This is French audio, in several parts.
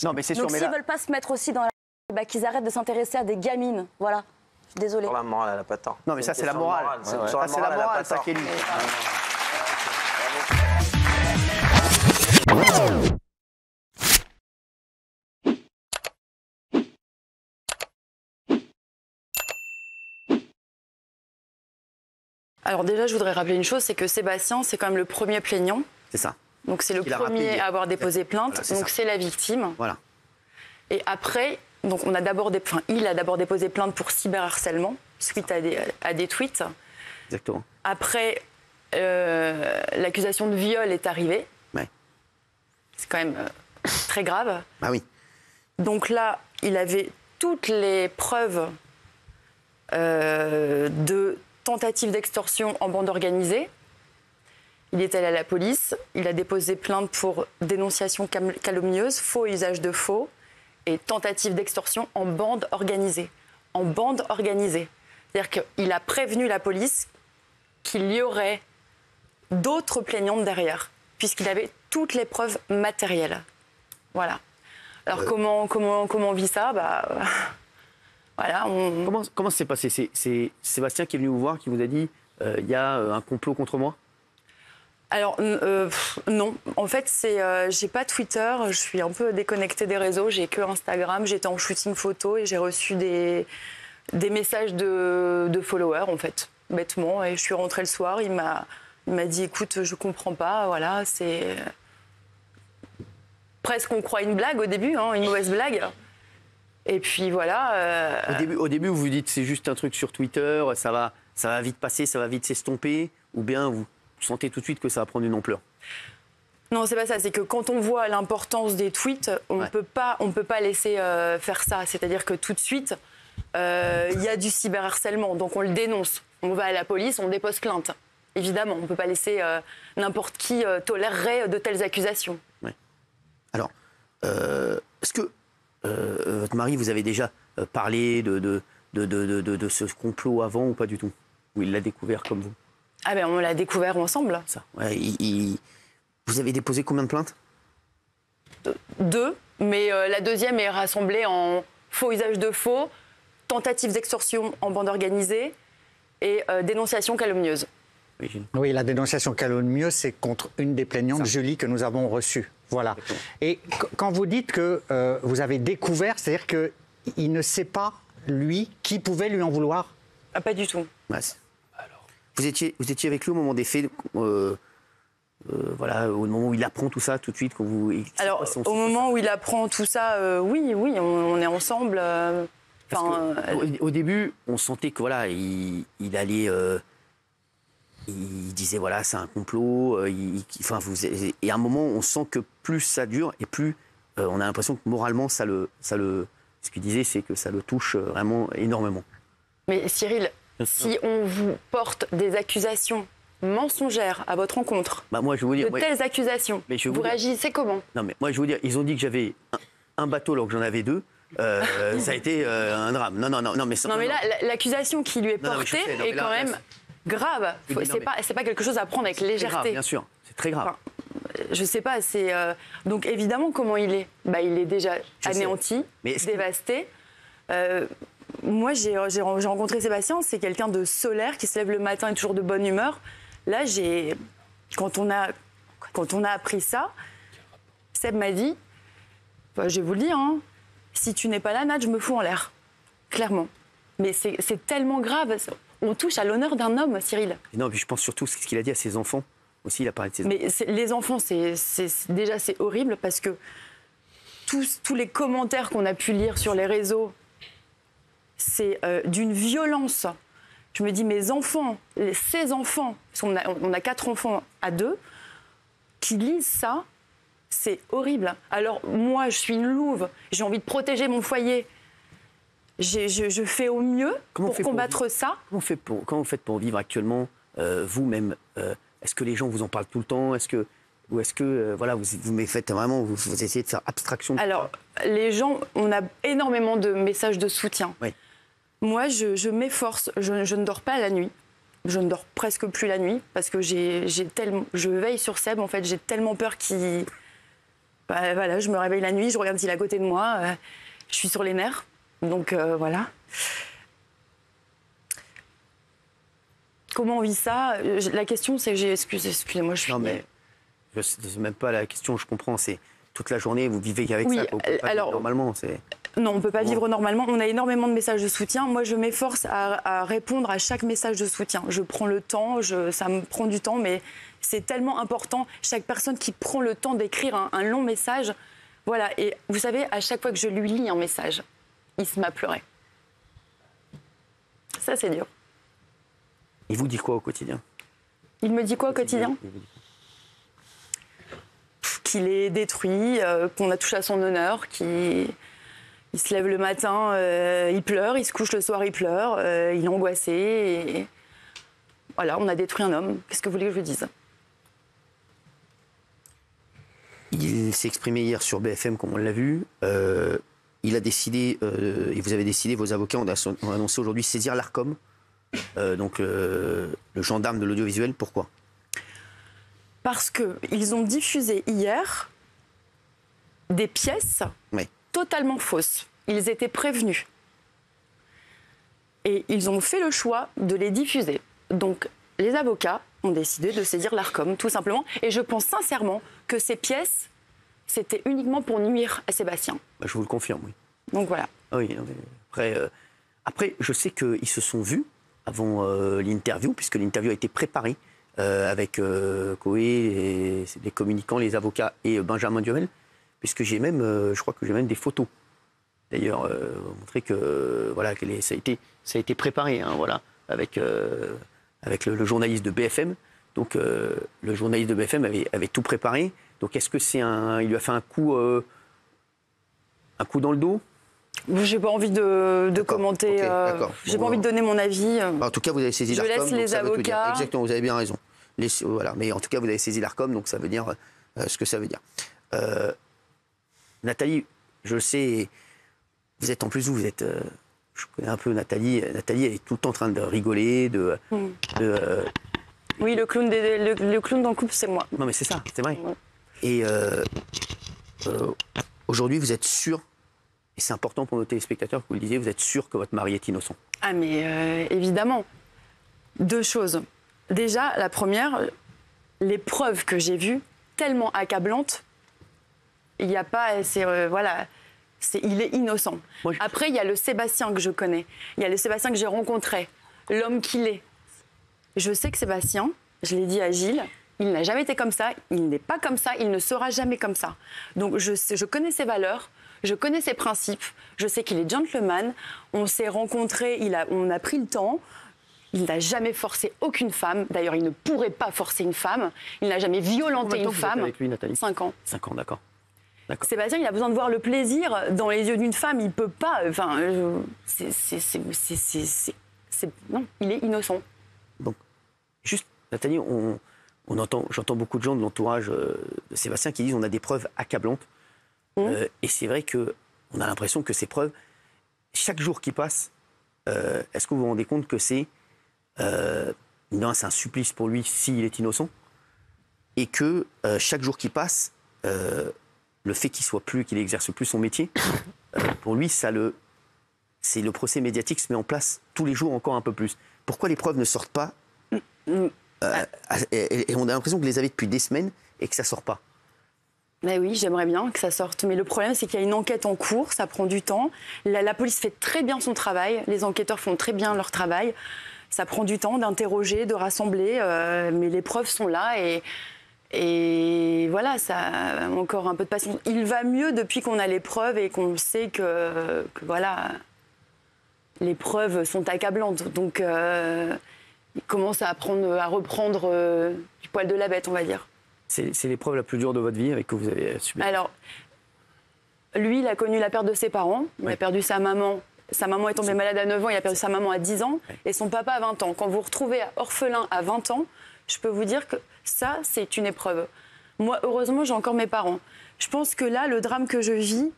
Non, mais c'est sûr. Donc mais s'ils là... veulent pas se mettre aussi dans la... qu'ils arrêtent de s'intéresser à des gamines. Voilà. Je suis désolée. Sur la morale, elle n'a pas tort. Non, mais ça, c'est la morale. Sur la Ça, c'est la morale, ça qui est lui. Alors déjà, je voudrais rappeler une chose, c'est que Sébastien, c'est quand même le premier plaignant. C'est ça. Donc c'est le premier à avoir déposé plainte. Voilà, donc c'est la victime. Voilà. Et après, donc il a d'abord déposé plainte pour cyberharcèlement suite à des tweets. Exactement. Après, l'accusation de viol est arrivée. Ouais. C'est quand même très grave. Ah oui. Donc là, il avait toutes les preuves de tentative d'extorsion en bande organisée. Il est allé à la police, il a déposé plainte pour dénonciation calomnieuse, faux usage de faux et tentative d'extorsion en bande organisée. En bande organisée. C'est-à-dire qu'il a prévenu la police qu'il y aurait d'autres plaignantes derrière, puisqu'il avait toutes les preuves matérielles. Voilà. Alors comment on vit ça ? Voilà, Comment ça s'est passé ? C'est Sébastien qui est venu vous voir, qui vous a dit il y a un complot contre moi ? Alors, non. En fait, j'ai pas Twitter, je suis un peu déconnectée des réseaux, j'ai que Instagram, j'étais en shooting photo et j'ai reçu des messages de followers, en fait, bêtement. Et je suis rentrée le soir, il m'a dit, écoute, je comprends pas, voilà, c'est... Presque on croit une blague au début, hein, une mauvaise blague. Et puis voilà... Au début, vous vous dites c'est juste un truc sur Twitter, ça va vite passer, ça va vite s'estomper, ou bien vous sentez tout de suite que ça va prendre une ampleur? Non, c'est pas ça. C'est que quand on voit l'importance des tweets, on peut pas laisser faire ça. C'est-à-dire que tout de suite, il y a du cyberharcèlement, donc on le dénonce. On va à la police, on dépose plainte. Évidemment, on peut pas laisser n'importe qui tolérerait de telles accusations. Ouais. Alors, est-ce que votre mari vous avez déjà parlé de ce complot avant ou pas du tout? Ou il l'a découvert comme vous? Ah ben on l'a découvert ensemble. Ça. Ouais, vous avez déposé combien de plaintes? 2, mais la deuxième est rassemblée en faux usage de faux, tentative d'extorsion en bande organisée et dénonciation calomnieuse. Oui, la dénonciation calomnieuse, c'est contre une des plaignantes, Julie, que nous avons reçue. Voilà. Et quand vous dites que vous avez découvert, c'est-à-dire qu'il ne sait pas, lui, qui pouvait lui en vouloir? Ah, pas du tout. Ouais, vous étiez avec lui au moment des faits, voilà, au moment où il apprend tout ça, tout de suite, quand vous... Alors, au moment où il apprend tout ça, oui, on est ensemble. Au début, on sentait que voilà, il allait, il disait voilà, c'est un complot. Et à un moment, on sent que plus ça dure et plus on a l'impression que moralement, ce qu'il disait, c'est que ça le touche vraiment énormément. Mais Cyril, si on vous porte des accusations mensongères à votre rencontre, moi, je vais vous dire, telles accusations, vous réagissez comment? Non, mais moi, je vais vous dire, ils ont dit que j'avais un bateau alors que j'en avais 2. Ça a été un drame. Non, mais là, l'accusation qui lui est portée est quand même grave. C'est pas quelque chose à prendre avec légèreté. Grave, bien sûr, c'est très grave. Je sais pas, donc évidemment comment il est. Il est déjà anéanti, dévasté. Moi, j'ai rencontré Sébastien, c'est quelqu'un de solaire qui se lève le matin et toujours de bonne humeur. Là, quand on a appris ça, Seb m'a dit, je vais vous le dire, hein, si tu n'es pas là, Nat, je me fous en l'air. Clairement. Mais c'est tellement grave. On touche à l'honneur d'un homme, Cyril. Et non, puis je pense surtout ce qu'il a dit à ses enfants. Aussi, il a parlé de ses enfants. Mais les enfants, déjà, c'est horrible parce que tous les commentaires qu'on a pu lire sur les réseaux, c'est d'une violence. Je me dis, mes enfants, ces enfants, on a 4 enfants à 2, qui lisent ça, c'est horrible. Alors moi, je suis une louve, j'ai envie de protéger mon foyer. Je fais au mieux pour combattre ça. Comment vous faites pour vivre actuellement, vous-même? Est-ce que les gens vous en parlent tout le temps? Ou est-ce que voilà, vous faites vraiment, vous essayez de faire abstraction? Alors, les gens, on a énormément de messages de soutien. Oui. Moi, je m'efforce, je ne dors pas la nuit. Je ne dors presque plus la nuit parce que je veille sur Seb. En fait, j'ai tellement peur qu'il Bah, voilà, je me réveille la nuit, je regarde s'il est à côté de moi, je suis sur les nerfs. Donc voilà. Comment on vit ça? La question, c'est que excusez-moi, je suis... Non, mais c'est même pas la question, je comprends. C'est toute la journée, vous vivez avec Oui, ça. Vous pouvez pas vivre normalement. Non, on ne peut pas vivre normalement. On a énormément de messages de soutien. Moi, je m'efforce à répondre à chaque message de soutien. Je prends le temps, ça me prend du temps, mais c'est tellement important. Chaque personne qui prend le temps d'écrire un long message, voilà. Et vous savez, à chaque fois que je lui lis un message, il se met à pleurer. Ça, c'est dur. Il vous dit quoi au quotidien? Il me dit quoi au quotidien? Qu'il est détruit, qu'on a touché à son honneur, qu'il se lève le matin, il pleure, il se couche le soir, il pleure, il est angoissé. Et... Voilà, on a détruit un homme. Qu'est-ce que vous voulez que je vous dise? Il s'est exprimé hier sur BFM, comme on l'a vu. Il a décidé, et vous avez décidé, vos avocats ont annoncé aujourd'hui saisir l'Arcom, donc le gendarme de l'audiovisuel. Pourquoi? Parce qu'ils ont diffusé hier des pièces totalement fausses. Ils étaient prévenus. Et ils ont fait le choix de les diffuser. Donc les avocats ont décidé de saisir l'Arcom, tout simplement. Et je pense sincèrement que ces pièces, c'était uniquement pour nuire à Sébastien. Je vous le confirme, oui. Donc voilà. Oui, après, je sais qu'ils se sont vus avant l'interview, puisque l'interview a été préparée avec Coé, et les communicants, les avocats et Benjamin Duhamel, puisque j'ai même, je crois que j'ai même des photos. D'ailleurs, montrer que voilà, ça a été préparé, hein, voilà, avec le journaliste de BFM. Donc le journaliste de BFM avait tout préparé. Donc est-ce que il lui a fait un coup dans le dos? J'ai pas envie de commenter. Okay, j'ai pas envie de donner mon avis. En tout cas, vous avez saisi l'Arcom. Je laisse les avocats. Exactement, vous avez bien raison. Voilà. Mais en tout cas, vous avez saisi l'Arcom, donc ça veut dire ce que ça veut dire. Nathalie, je le sais, vous êtes en plus, je connais un peu Nathalie. Nathalie, elle est tout le temps en train de rigoler, Oui, le clown dans le couple, c'est moi. Non, mais c'est ça, c'est vrai. Ouais. Et aujourd'hui, vous êtes sûr, et c'est important pour nos téléspectateurs que vous le disiez, vous êtes sûr que votre mari est innocent? Ah, mais évidemment. Deux choses. Déjà, la première, les preuves que j'ai vues, tellement accablantes, il n'y a pas... voilà, il est innocent. Après, il y a le Sébastien que je connais. Il y a le Sébastien que j'ai rencontré. L'homme qu'il est. Je sais que Sébastien, je l'ai dit à Gilles, il n'a jamais été comme ça, il n'est pas comme ça, il ne sera jamais comme ça. Donc je connais ses valeurs, je connais ses principes, je sais qu'il est gentleman, on s'est rencontrés, on a pris le temps, il n'a jamais forcé aucune femme, d'ailleurs il ne pourrait pas forcer une femme, il n'a jamais violenté une femme. Avec lui, Nathalie? 5 ans. 5 ans, d'accord. Sébastien, il a besoin de voir le plaisir dans les yeux d'une femme, il ne peut pas, enfin, non, il est innocent. Donc, juste, Nathalie, j'entends beaucoup de gens de l'entourage de Sébastien qui disent on a des preuves accablantes. Et c'est vrai qu'on a l'impression que ces preuves, chaque jour qui passe, est-ce que vous vous rendez compte que c'est un supplice pour lui s'il est innocent, et que chaque jour qui passe, le fait qu'il exerce plus son métier, pour lui, c'est le procès médiatique se met en place tous les jours encore un peu plus. Pourquoi les preuves ne sortent pas et on a l'impression que vous les avez depuis des semaines et que ça ne sort pas. Mais oui, j'aimerais bien que ça sorte. Mais le problème, c'est qu'il y a une enquête en cours, ça prend du temps. La police fait très bien son travail, les enquêteurs font très bien leur travail. Ça prend du temps d'interroger, de rassembler, mais les preuves sont là et voilà, ça a encore un peu de patience. Il va mieux depuis qu'on a les preuves et qu'on sait que voilà, les preuves sont accablantes. Donc, il commence à reprendre du poil de la bête, on va dire. C'est l'épreuve la plus dure de votre vie que vous avez subie? Alors, lui, il a connu la perte de ses parents. Il a perdu sa maman. Sa maman est tombée malade à 9 ans. Il a perdu sa maman à 10 ans. Et son papa à 20 ans. Quand vous vous retrouvez orphelin à 20 ans, je peux vous dire que ça, c'est une épreuve. Moi, heureusement, j'ai encore mes parents. Je pense que là, le drame que je vis,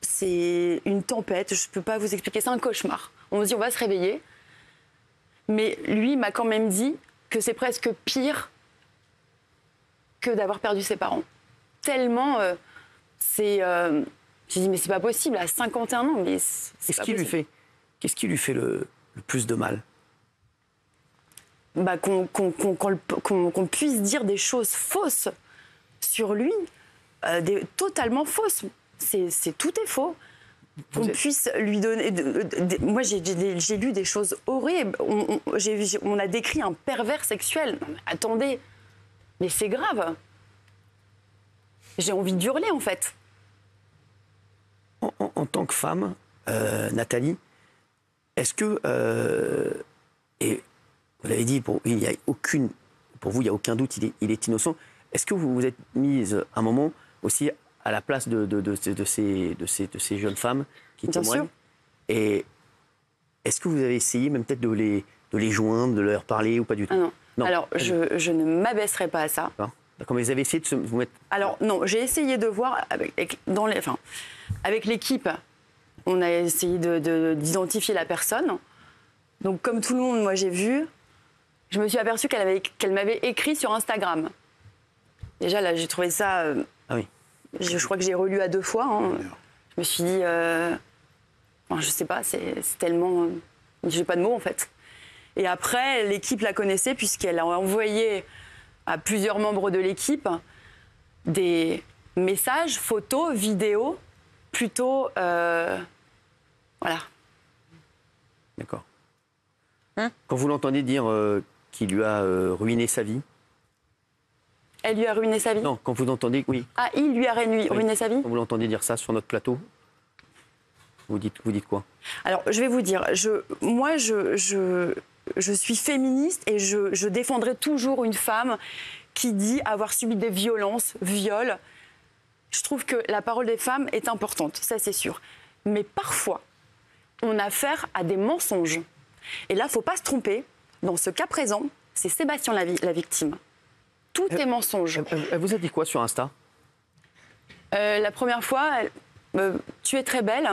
c'est une tempête. Je ne peux pas vous expliquer. C'est un cauchemar. On se dit, on va se réveiller. Mais lui m'a quand même dit que c'est presque pire que d'avoir perdu ses parents. Tellement J'ai dit, mais c'est pas possible, à 51 ans, mais Qu'est-ce qui lui fait le plus de mal? Bah, qu'on puisse dire des choses fausses sur lui, totalement fausses. Tout est faux. Qu'on puisse lui donner... Moi, j'ai lu des choses horribles. On a décrit un pervers sexuel. Non, mais attendez, mais c'est grave. J'ai envie d'hurler, en fait. En tant que femme, Nathalie, est-ce que... et vous l'avez dit, pour vous, il n'y a aucun doute, il est innocent. Est-ce que vous vous êtes mise un moment aussi à la place de ces jeunes femmes qui Bien témoignent? sûr. Et est-ce que vous avez essayé même peut-être de les joindre, de leur parler ou pas du tout? Ah non. Non. Alors, je ne m'abaisserai pas à ça. D'accord, mais vous avez essayé de vous mettre... Alors, non, j'ai essayé de voir avec l'équipe, on a essayé d'identifier la personne. Donc, comme tout le monde, moi, j'ai vu, je me suis aperçue qu'elle m'avait écrit sur Instagram. Déjà, là, j'ai trouvé ça... Ah oui. Je crois que j'ai relu à 2 fois. Hein. Je me suis dit... je sais pas, c'est tellement... j'ai pas de mots, en fait. Et après, l'équipe la connaissait puisqu'elle a envoyé à plusieurs membres de l'équipe des messages, photos, vidéos, plutôt... voilà. D'accord. Quand vous l'entendez dire qu'il lui a ruiné sa vie... Elle lui a ruiné sa vie? Non, quand vous entendez... Oui. Ah, il lui a ruiné sa vie? Quand vous l'entendez dire ça sur notre plateau, vous dites quoi? Alors, je vais vous dire, moi, je suis féministe et je défendrai toujours une femme qui dit avoir subi des violences, viols. Je trouve que la parole des femmes est importante, ça c'est sûr. Mais parfois, on a affaire à des mensonges. Et là, il ne faut pas se tromper. Dans ce cas présent, c'est Sébastien la victime. Tout est mensonge. Elle vous a dit quoi sur Insta? La première fois, tu es très belle.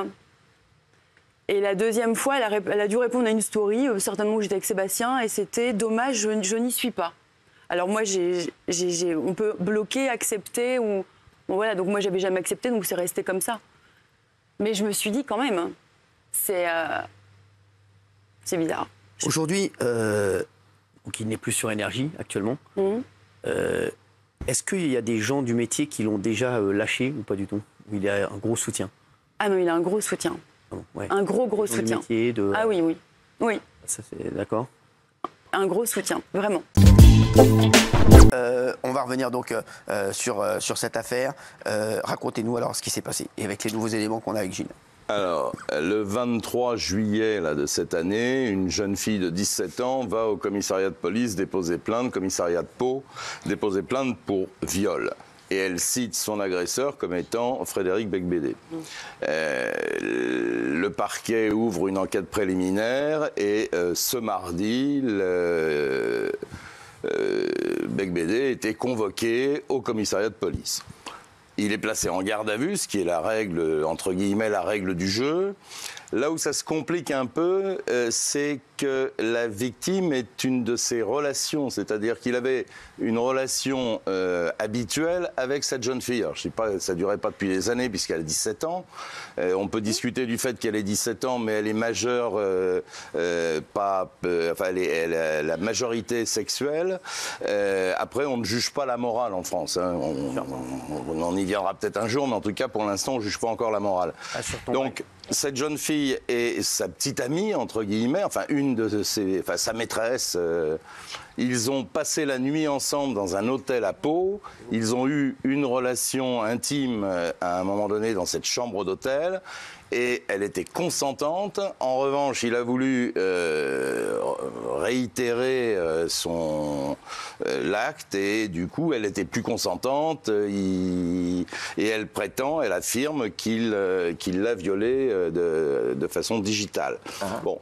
Et la deuxième fois, elle a dû répondre à une story, certainement où j'étais avec Sébastien, et c'était dommage, je n'y suis pas. Alors moi, on peut bloquer, accepter, ou bon, voilà. Donc moi, j'avais jamais accepté, donc c'est resté comme ça. Mais je me suis dit quand même, c'est bizarre. Aujourd'hui, donc il n'est plus sur Énergie actuellement. Est-ce qu'il y a des gens du métier qui l'ont déjà lâché ou pas du tout? Il a un gros soutien? Ah non, il a un gros soutien. Ouais. Un gros soutien. Métier, Ah oui. Ça, c'est d'accord. Un gros soutien, vraiment. On va revenir donc sur cette affaire. Racontez-nous alors ce qui s'est passé et avec les nouveaux éléments qu'on a avec Gilles. Alors, le 23 juillet de cette année, une jeune fille de 17 ans va au commissariat de police déposer plainte, commissariat de Pau, déposer plainte pour viol. Et elle cite son agresseur comme étant Frédéric Becbédé. Le parquet ouvre une enquête préliminaire et ce mardi, Becbédé était convoqué au commissariat de police. Il est placé en garde à vue, ce qui est la règle, entre guillemets, la règle du jeu. Là où ça se complique un peu, c'est que la victime est une de ses relations, c'est-à-dire qu'il avait une relation habituelle avec cette jeune fille. Alors, je sais pas, ça ne durait pas depuis des années puisqu'elle a 17 ans. On peut discuter du fait qu'elle ait 17 ans, mais elle est majeure, elle a la majorité sexuelle. Après, on ne juge pas la morale en France. Hein. On en y viendra peut-être un jour, mais en tout cas, pour l'instant, on ne juge pas encore la morale. Donc, cette jeune fille et sa petite amie, entre guillemets, sa maîtresse, ils ont passé la nuit ensemble dans un hôtel à Pau. Ils ont eu une relation intime à un moment donné dans cette chambre d'hôtel. Et elle était consentante. En revanche, il a voulu réitérer l'acte et du coup, elle était plus consentante. Et elle affirme qu'il l'a violée de façon digitale. Bon.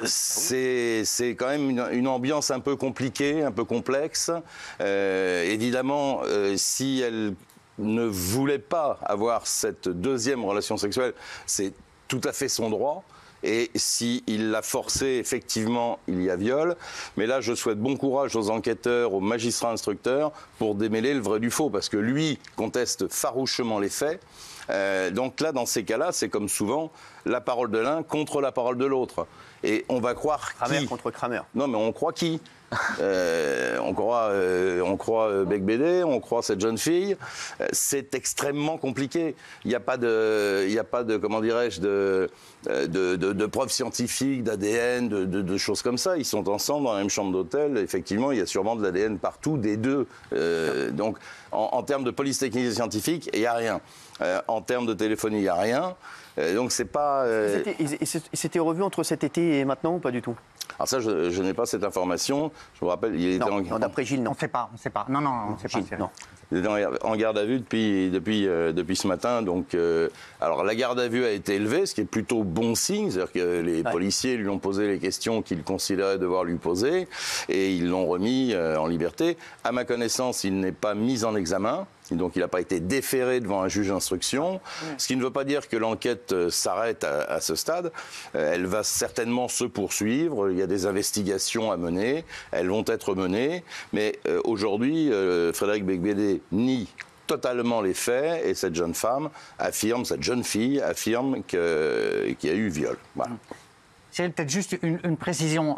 C'est quand même une ambiance un peu compliquée, un peu complexe. Évidemment, si elle ne voulait pas avoir cette deuxième relation sexuelle, c'est tout à fait son droit. et s'il l'a forcé, effectivement, il y a viol. Mais là, je souhaite bon courage aux enquêteurs, aux magistrats instructeurs pour démêler le vrai du faux, parce que lui conteste farouchement les faits. Donc là, dans ces cas-là, c'est comme souvent la parole de l'un contre la parole de l'autre. Et on va croire Kramer qui contre Kramer. Non, mais on croit qui on croit Becbédé, on croit cette jeune fille. C'est extrêmement compliqué. Il n'y a pas de comment dirais-je, de preuves scientifiques, d'ADN, de choses comme ça. Ils sont ensemble dans la même chambre d'hôtel. Effectivement, il y a sûrement de l'ADN partout, des deux. Donc, en termes de police technique et scientifique, il n'y a rien. En termes de téléphonie, il n'y a rien. Donc, c'est pas... Ils s'étaient revus entre cet été et maintenant ou pas du tout? Alors ça, je n'ai pas cette information. Je vous rappelle, il était d'après Gilles, non. On ne sait pas. Non, on ne sait pas. Non. Il est en garde à vue depuis ce matin. Donc, alors la garde à vue a été élevée, ce qui est plutôt bon signe. C'est-à-dire que les policiers lui ont posé les questions qu'ils considéraient devoir lui poser et ils l'ont remis en liberté. À ma connaissance, il n'est pas mis en examen. Donc il n'a pas été déféré devant un juge d'instruction, ce qui ne veut pas dire que l'enquête s'arrête à ce stade. Elle va certainement se poursuivre, il y a des investigations à mener, elles vont être menées, mais aujourd'hui, Frédéric Becbédé nie totalement les faits et cette jeune fille affirme qu'il y a eu viol. Voilà. Cyril, peut-être juste une précision.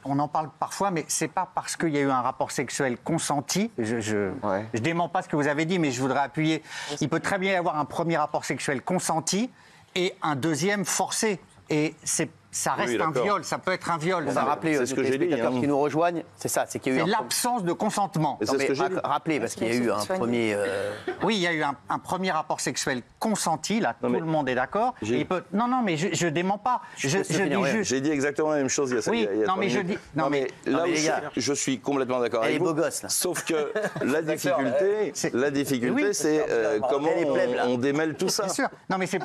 On en parle parfois, mais c'est pas parce qu'il y a eu un rapport sexuel consenti. Je dément pas ce que vous avez dit, mais je voudrais appuyer. Il peut très bien y avoir un premier rapport sexuel consenti et un deuxième forcé. Et ça reste un viol, ça peut être un viol. On va rappeler aux téléspectateurs qui nous rejoignent, c'est ça, c'est qu'il y a eu l'absence de consentement. Rappelez, parce qu'il y a eu un premier... Oui, il y a eu un premier rapport sexuel consenti, là, tout le monde est d'accord. Non, mais je dément pas. J'ai dit exactement la même chose il y a 3 minutes. Là où je suis complètement d'accord avec vous. Elle est beau gosse, là. Sauf que la difficulté, c'est comment on démêle tout ça. Bien sûr. Non, mais c'est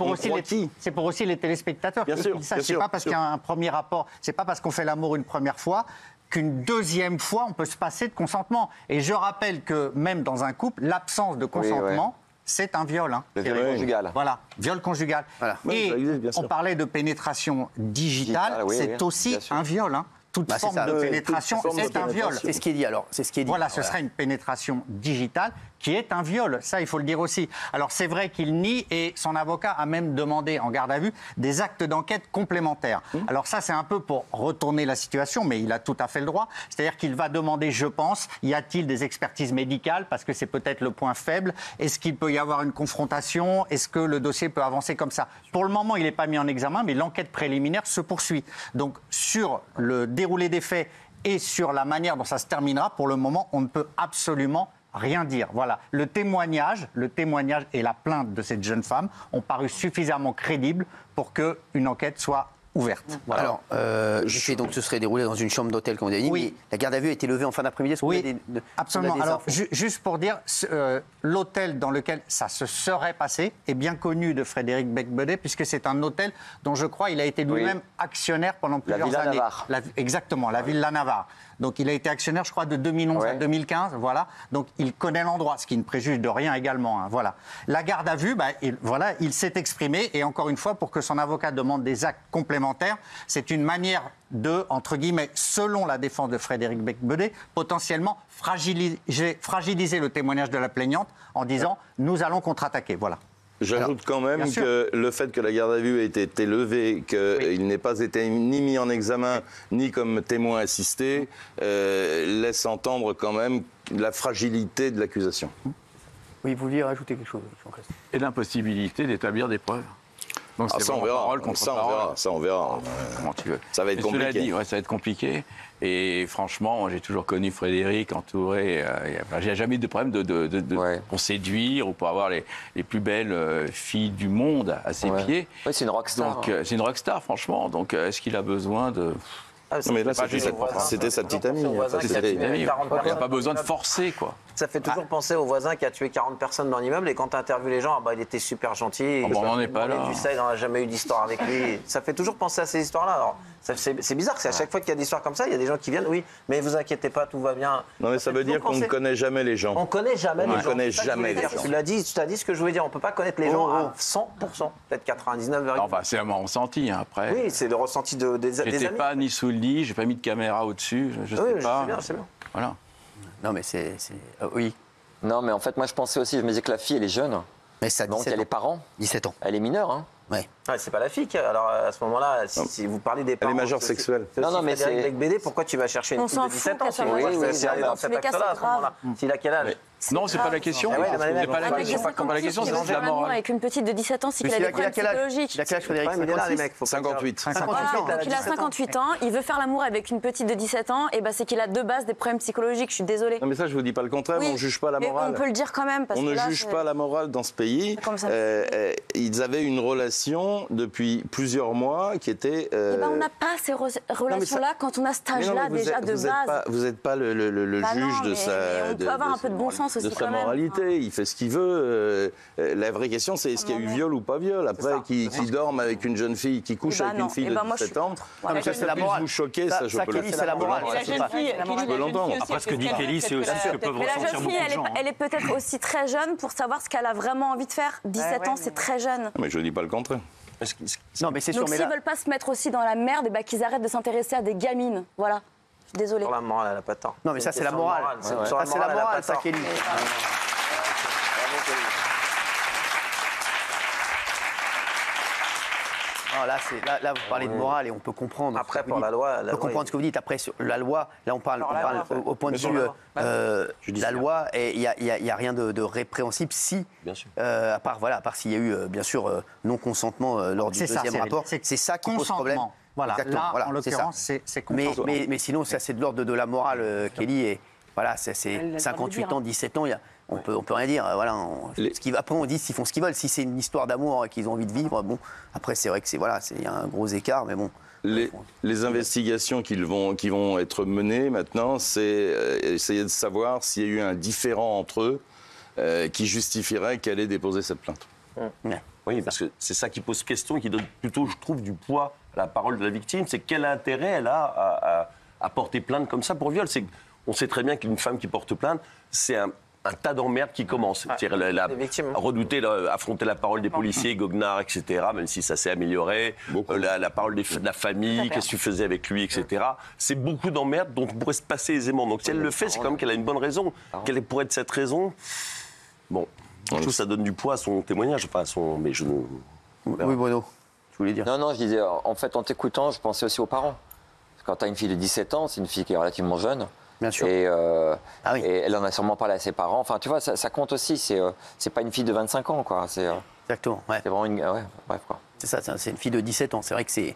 pour aussi les téléspectateurs. Bien sûr. C'est pas parce qu'il y a un premier rapport, c'est pas parce qu'on fait l'amour une première fois qu'une deuxième fois on peut se passer de consentement. Et je rappelle que même dans un couple, l'absence de consentement, c'est un viol. Le viol conjugal. Voilà, viol conjugal. Voilà. Et on parlait de pénétration digitale, c'est aussi un viol. Toute forme de pénétration, c'est un viol. C'est ce qui est dit alors. C'est ce qui est dit. Voilà, ce serait une pénétration digitale qui est un viol. Ça, il faut le dire aussi. Alors, c'est vrai qu'il nie et son avocat a même demandé en garde à vue des actes d'enquête complémentaires. Alors ça, c'est un peu pour retourner la situation, mais il a tout à fait le droit. C'est-à-dire qu'il va demander, je pense, y a-t-il des expertises médicales, parce que c'est peut-être le point faible. Est-ce qu'il peut y avoir une confrontation? Est-ce que le dossier peut avancer comme ça? Pour le moment, il n'est pas mis en examen, mais l'enquête préliminaire se poursuit. Donc, sur le déroulé des faits et sur la manière dont ça se terminera, pour le moment, on ne peut absolument rien dire. Voilà. Le témoignage et la plainte de cette jeune femme ont paru suffisamment crédibles pour qu'une enquête soit ouverte. Voilà. Alors, donc ce serait déroulé dans une chambre d'hôtel, comme on a dit. Oui. La garde à vue a été levée en fin d'après-midi. Oui, absolument. Alors, juste pour dire, l'hôtel dans lequel ça se serait passé est bien connu de Frédéric Becbédé, puisque c'est un hôtel dont je crois il a été lui-même actionnaire pendant plusieurs années. Exactement, la Villa Navarre. Donc il a été actionnaire, je crois, de 2011 à 2015. Voilà. Donc il connaît l'endroit, ce qui ne préjuge de rien également. Voilà. La garde à vue, il s'est exprimé. Et encore une fois, pour que son avocat demande des actes complémentaires, c'est une manière de, entre guillemets, selon la défense de Frédéric Becbédé, potentiellement fragiliser le témoignage de la plaignante en disant « nous allons contre-attaquer ». Voilà. J'ajoute quand même que le fait que la garde à vue ait été levée, qu'il n'ait pas été ni mis en examen, ni comme témoin assisté, laisse entendre quand même la fragilité de l'accusation. Oui, vous vouliez rajouter quelque chose, Jean-Christophe? Et l'impossibilité d'établir des preuves. Donc ça, on verra. Ça, on verra. Comment tu veux. Ça va être compliqué. Cela dit, ça va être compliqué. Et franchement, j'ai toujours connu Frédéric entouré. J'ai jamais eu de problème pour séduire ou pour avoir les plus belles filles du monde à ses pieds. Oui, c'est une rockstar. Donc, c'est une rockstar, franchement. Donc, est-ce qu'il a besoin de... Non, mais là, c'était sa petite amie. Il n'y a pas besoin de forcer, quoi. Ça fait toujours penser au voisin qui a tué 40 personnes dans l'immeuble et quand tu interviews les gens, il était super gentil. On n'en est pas là. Il n'a jamais eu d'histoire avec lui. Ça fait toujours penser à ces histoires-là. Alors, c'est bizarre, c'est à chaque fois qu'il y a des histoires comme ça, il y a des gens qui viennent, oui, mais vous inquiétez pas, tout va bien. Non, mais ça veut dire qu'on ne connaît jamais les gens. On connaît jamais les gens. On ne connaît jamais les gens. Tu l'as dit, tu as dit ce que je voulais dire. On ne peut pas connaître les gens à 100%, peut-être 99,9%. Enfin, c'est mon ressenti, hein, après. Oui, c'est le ressenti des amis. J'étais pas ni sous le lit, j'ai pas mis de caméra au-dessus, je sais pas. C'est bien. Voilà. Non, mais oui. Non, mais en fait, moi, je pensais aussi, je me disais que la fille, elle est jeune. Mais ça, Donc, elle est parents. 17 ans. Elle est mineure, hein. Ouais. C'est pas la fille. Alors à ce moment-là, si vous parlez des parents, Elle est majeure sexuelle. Non, mais c'est avec BD. Pourquoi tu vas chercher une fille de 17 ans? C'est aller dans cet axe-là à ce moment-là. S'il a quel âge? Non, c'est pas la question. Ah ouais, c'est pas la question. Pas la question, c'est de la morale. Avec une petite de 17 ans, c'est qu'il a des problèmes psychologiques. Il a quel âge, Frédéric? 58. 58 ans. Donc il a 58 ans, il veut faire l'amour avec une petite de 17 ans, et c'est qu'il a de base des problèmes psychologiques. Je suis désolée. Non, mais ça, je vous dis pas le contraire. On ne juge pas la Mais morale. on peut le dire quand même. Parce on que ne là, juge pas la morale dans ce pays. Ils avaient une relation depuis plusieurs mois qui était. On n'a pas ces relations-là quand on a cet âge-là déjà de base. Vous n'êtes pas le juge de sa. On peut avoir un peu de bon sens aussi quand même. Moralité, il fait ce qu'il veut. La vraie question, c'est est-ce qu'il y a eu viol ou pas viol. Après, qui dorme avec une jeune fille, qui couche avec une fille de 17 ans. Ça, c'est la morale. Vous choquer, ça, je peux le c'est la morale. Je peux l'entendre. Après, ce que dit Kelly, c'est aussi ce que peuvent ressentir beaucoup de gens. Elle est peut-être aussi très jeune pour savoir ce qu'elle a vraiment envie de faire. 17 ans, c'est très jeune. Mais je ne dis pas le contraire. Non, mais c'est sûr. Donc s'ils veulent pas se mettre aussi dans la merde, qu'ils arrêtent de s'intéresser à des gamines. Voilà. Je suis désolée. Sur la morale, elle n'a pas de temps. Non, mais ça, c'est la morale. Ça, c'est la morale, ça, Kelly. Non, là, vous parlez de morale et on peut comprendre. Après, pour la loi, on peut comprendre ce que vous dites. Après, sur la loi, là, on parle au point de vue la loi, et il n'y a rien de répréhensible si, à part s'il y a eu, bien sûr, non-consentement lors du deuxième rapport. C'est ça qui pose problème. Voilà, là, en l'occurrence, c'est consentement. Mais sinon, ça, c'est de l'ordre de la morale, Kelly. Et voilà, c'est 58 ans, 17 ans, on peut rien dire. Voilà, après, on dit s'ils font ce qu'ils veulent. Si c'est une histoire d'amour qu'ils ont envie de vivre, bon, après, c'est vrai que il y a un gros écart, mais bon. Les investigations qui vont être menées maintenant, c'est essayer de savoir s'il y a eu un différend entre eux qui justifierait qu'elle ait déposé cette plainte. Oui, parce que c'est ça qui pose question, qui donne plutôt, je trouve, du poids à la parole de la victime. C'est quel intérêt elle a à porter plainte comme ça pour viol. On sait très bien qu'une femme qui porte plainte, c'est un tas d'emmerdes qui commence. Elle a redouté, affronté la parole des policiers, goguenard, etc., même si ça s'est amélioré. La parole de la famille, qu'est-ce que tu faisais avec lui, etc. C'est beaucoup d'emmerdes dont on pourrait se passer aisément. Donc si elle le fait, c'est quand même qu'elle a une bonne raison. Quelle pourrait être cette raison? Bon, je trouve que ça donne du poids à son témoignage. Mais je... Oui, Bruno, tu voulais dire? Non, je disais, en fait, en t'écoutant, je pensais aussi aux parents. Parce que quand tu as une fille de 17 ans, c'est une fille qui est relativement jeune. Bien sûr. Et elle en a sûrement parlé à ses parents. Enfin, tu vois, ça compte aussi. C'est pas une fille de 25 ans, quoi. Exactement, ouais. C'est vraiment une... Ouais, bref, quoi. C'est ça, c'est une fille de 17 ans. C'est vrai que c'est